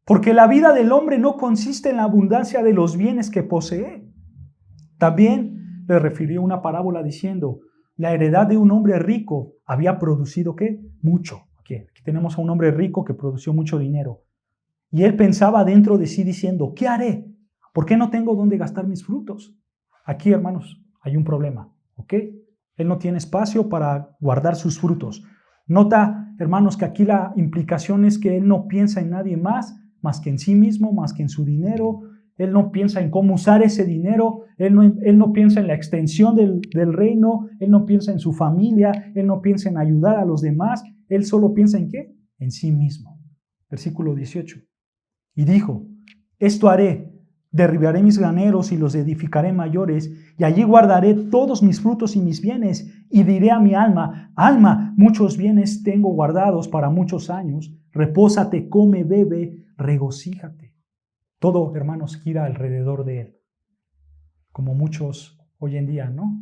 Speaker 1: porque la vida del hombre no consiste en la abundancia de los bienes que posee. También le refirió una parábola diciendo: la heredad de un hombre rico había producido ¿qué? Mucho. Aquí tenemos a un hombre rico que produció mucho dinero. Y él pensaba dentro de sí diciendo: ¿qué haré? ¿Por qué no tengo dónde gastar mis frutos? Aquí, hermanos, hay un problema, ¿ok? Él no tiene espacio para guardar sus frutos. Nota, hermanos, que aquí la implicación es que él no piensa en nadie más que en sí mismo, más que en su dinero. Él no piensa en cómo usar ese dinero. Él no piensa en la extensión del reino. Él no piensa en su familia. Él no piensa en ayudar a los demás. Él solo piensa en ¿qué? En sí mismo. Versículo 18. Y dijo: esto haré, derribaré mis graneros y los edificaré mayores, y allí guardaré todos mis frutos y mis bienes, y diré a mi alma: alma, muchos bienes tengo guardados para muchos años, repósate, come, bebe, regocíjate. Todo, hermanos, gira alrededor de él. Como muchos hoy en día, ¿no?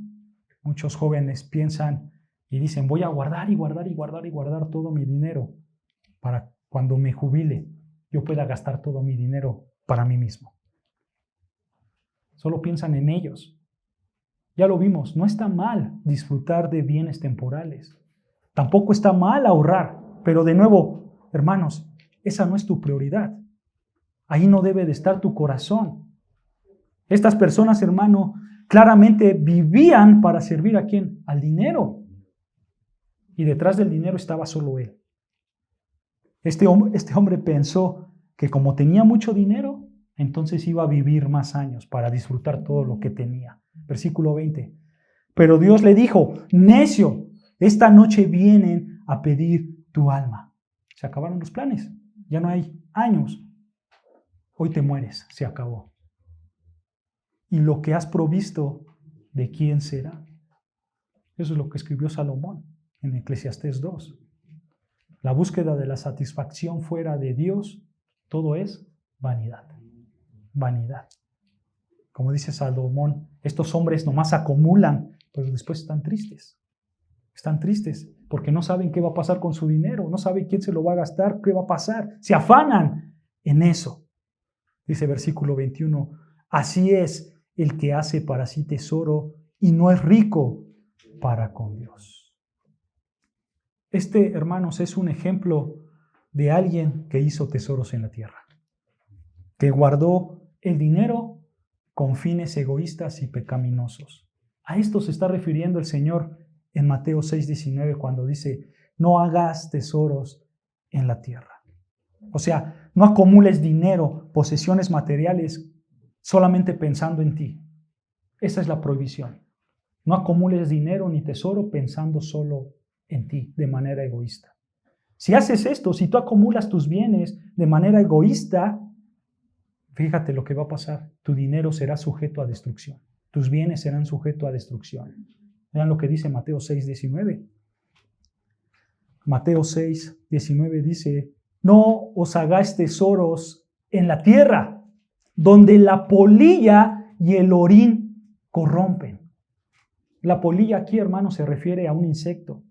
Speaker 1: Muchos jóvenes piensan y dicen: voy a guardar y guardar y guardar y guardar todo mi dinero para cuando me jubile yo pueda gastar todo mi dinero para mí mismo. Solo piensan en ellos. Ya lo vimos, no está mal disfrutar de bienes temporales. Tampoco está mal ahorrar, pero de nuevo, hermanos, esa no es tu prioridad. Ahí no debe de estar tu corazón. Estas personas, hermano, claramente vivían para servir ¿a quién? Al dinero. Y detrás del dinero estaba solo él. Este hombre pensó que como tenía mucho dinero, entonces iba a vivir más años para disfrutar todo lo que tenía. Versículo 20. Pero Dios le dijo: necio, esta noche vienen a pedir tu alma. Se acabaron los planes, ya no hay años. Hoy te mueres, se acabó. Y lo que has provisto, ¿de quién será? Eso es lo que escribió Salomón en Eclesiastés 2. La búsqueda de la satisfacción fuera de Dios, todo es vanidad. Vanidad. Como dice Salomón, estos hombres nomás acumulan, pero después están tristes. Están tristes porque no saben qué va a pasar con su dinero, no saben quién se lo va a gastar, qué va a pasar. Se afanan en eso. Dice versículo 21, así es el que hace para sí tesoro y no es rico para con Dios. Este, hermanos, es un ejemplo de alguien que hizo tesoros en la tierra, que guardó el dinero con fines egoístas y pecaminosos. A esto se está refiriendo el Señor en Mateo 6:19 cuando dice: no hagas tesoros en la tierra. O sea, no acumules dinero, posesiones materiales, solamente pensando en ti. Esa es la prohibición. No acumules dinero ni tesoro pensando solo en ti, de manera egoísta. Si haces esto, si tú acumulas tus bienes de manera egoísta, fíjate lo que va a pasar. Tu dinero será sujeto a destrucción. Tus bienes serán sujetos a destrucción. Vean lo que dice Mateo 6:19. Mateo 6:19 dice: no os hagáis tesoros en la tierra, donde la polilla y el orín corrompen. La polilla aquí, hermano, se refiere a un insecto.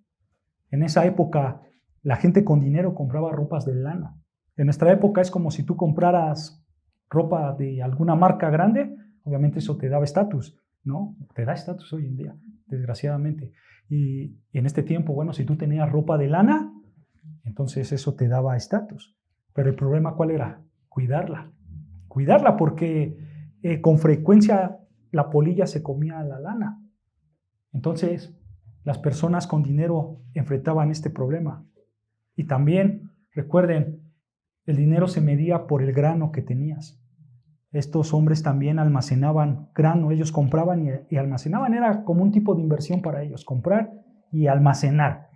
Speaker 1: En esa época, la gente con dinero compraba ropas de lana. En nuestra época es como si tú compraras ropa de alguna marca grande. Obviamente eso te daba estatus, ¿no? Te da estatus hoy en día, desgraciadamente. Y en este tiempo, bueno, si tú tenías ropa de lana, entonces eso te daba estatus. Pero el problema, ¿cuál era? Cuidarla. Cuidarla porque con frecuencia la polilla se comía la lana. Entonces, las personas con dinero enfrentaban este problema. Y también, recuerden, el dinero se medía por el grano que tenías. Estos hombres también almacenaban grano, ellos compraban y almacenaban, era como un tipo de inversión para ellos, comprar y almacenar.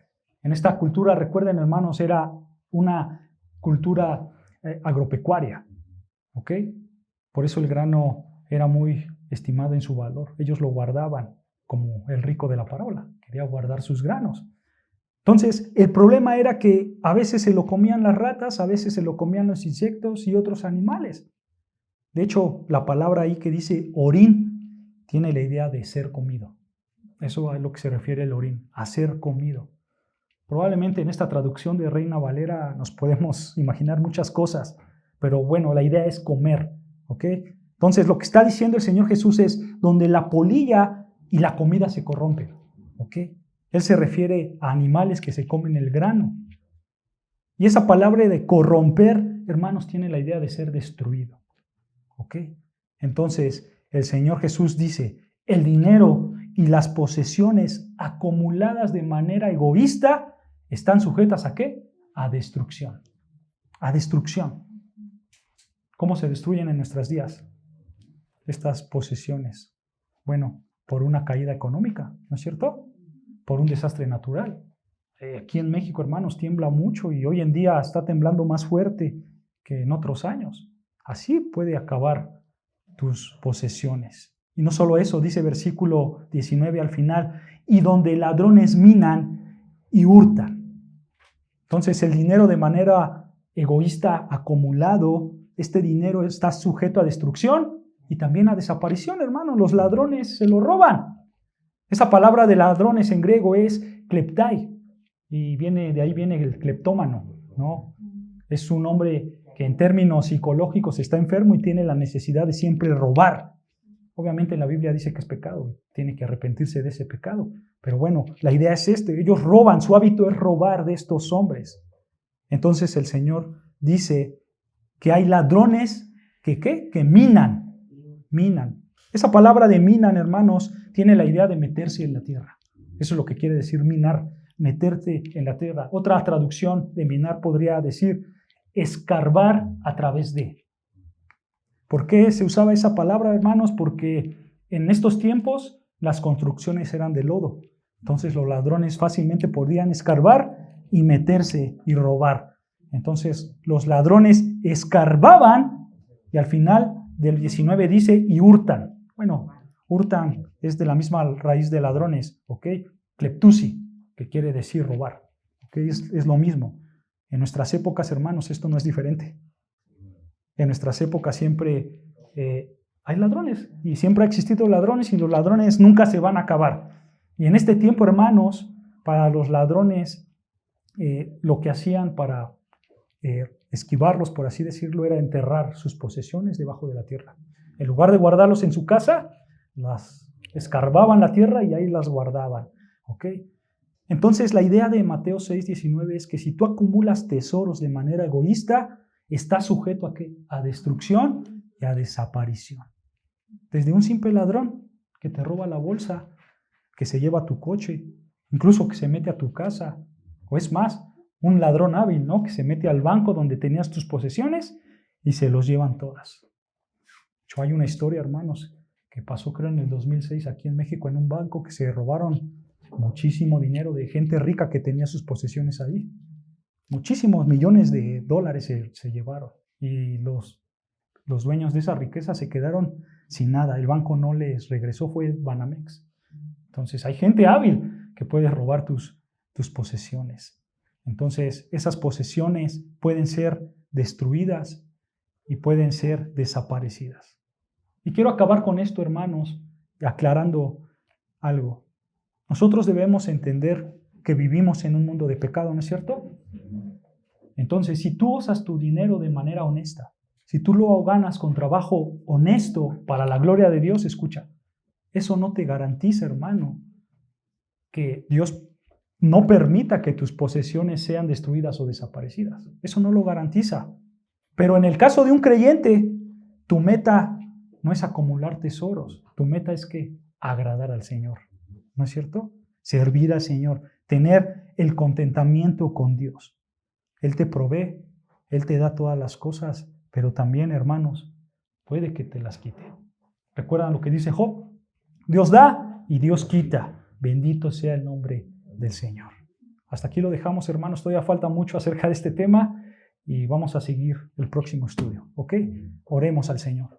Speaker 1: En esta cultura, recuerden hermanos, era una cultura agropecuaria, ¿ok? Por eso el grano era muy estimado en su valor. Ellos lo guardaban como el rico de la parábola, quería guardar sus granos. Entonces, el problema era que a veces se lo comían las ratas, a veces se lo comían los insectos y otros animales. De hecho, la palabra ahí que dice orín tiene la idea de ser comido. Eso es a lo que se refiere el orín, a ser comido. Probablemente en esta traducción de Reina Valera nos podemos imaginar muchas cosas, pero bueno, la idea es comer, ¿ok? Entonces, lo que está diciendo el Señor Jesús es donde la polilla y la comida se corrompen, ¿ok? Él se refiere a animales que se comen el grano. Y esa palabra de corromper, hermanos, tiene la idea de ser destruido. ¿Ok? Entonces, el Señor Jesús dice, el dinero y las posesiones acumuladas de manera egoísta están sujetas ¿a qué? A destrucción. A destrucción. ¿Cómo se destruyen en nuestros días estas posesiones? Bueno, por una caída económica, ¿no es cierto? Por un desastre natural. Aquí en México, hermanos, tiembla mucho y hoy en día está temblando más fuerte que en otros años. Así puede acabar tus posesiones. Y no solo eso, dice versículo 19 al final, y donde ladrones minan y hurtan. Entonces el dinero de manera egoísta acumulado, este dinero está sujeto a destrucción y también a desaparición, hermano. Los ladrones se lo roban. Esa palabra de ladrones en griego es kleptai y de ahí viene el cleptómano, ¿no? Es un hombre que en términos psicológicos está enfermo y tiene la necesidad de siempre robar. Obviamente la Biblia dice que es pecado, tiene que arrepentirse de ese pecado. Pero bueno, la idea es ellos roban, su hábito es robar de estos hombres. Entonces el Señor dice que hay ladrones que minan. Esa palabra de minan, hermanos, tiene la idea de meterse en la tierra. Eso es lo que quiere decir minar, meterte en la tierra. Otra traducción de minar podría decir escarbar a través de. ¿Por qué se usaba esa palabra, hermanos? Porque en estos tiempos las construcciones eran de lodo. Entonces los ladrones fácilmente podían escarbar y meterse y robar. Entonces los ladrones escarbaban y al final del 19 dice y hurtan. Bueno, hurtan es de la misma raíz de ladrones, ¿ok? Kleptusi, que quiere decir robar. ¿Ok? Es lo mismo. En nuestras épocas, hermanos, esto no es diferente. En nuestras épocas siempre hay ladrones y siempre ha existido ladrones y los ladrones nunca se van a acabar. Y en este tiempo, hermanos, para los ladrones, lo que hacían para esquivarlos, por así decirlo, era enterrar sus posesiones debajo de la tierra. En lugar de guardarlos en su casa, las escarbaban la tierra y ahí las guardaban. ¿Ok? Entonces la idea de Mateo 6:19 es que si tú acumulas tesoros de manera egoísta, estás sujeto ¿a qué? A destrucción y a desaparición. Desde un simple ladrón que te roba la bolsa, que se lleva tu coche, incluso que se mete a tu casa, o es más, un ladrón hábil, ¿no? Que se mete al banco donde tenías tus posesiones y se los llevan todas. Hay una historia, hermanos, que pasó creo en el 2006 aquí en México en un banco que se robaron muchísimo dinero de gente rica que tenía sus posesiones ahí. Muchísimos millones de dólares se llevaron y los dueños de esa riqueza se quedaron sin nada. El banco no les regresó, fue Banamex. Entonces hay gente hábil que puede robar tus posesiones. Entonces esas posesiones pueden ser destruidas y pueden ser desaparecidas. Y quiero acabar con esto, hermanos, aclarando algo. Nosotros debemos entender que vivimos en un mundo de pecado, ¿no es cierto? Entonces, si tú usas tu dinero de manera honesta, si tú lo ganas con trabajo honesto para la gloria de Dios, escucha, eso no te garantiza, hermano, que Dios no permita que tus posesiones sean destruidas o desaparecidas. Eso no lo garantiza. Pero en el caso de un creyente, tu meta no es acumular tesoros, tu meta es que agradar al Señor, ¿no es cierto? Servir al Señor, tener el contentamiento con Dios. Él te provee, Él te da todas las cosas, pero también, hermanos, puede que te las quite. ¿Recuerdan lo que dice Job? Dios da y Dios quita. Bendito sea el nombre del Señor. Hasta aquí lo dejamos, hermanos. Todavía falta mucho acerca de este tema y vamos a seguir el próximo estudio. ¿Ok? Oremos al Señor.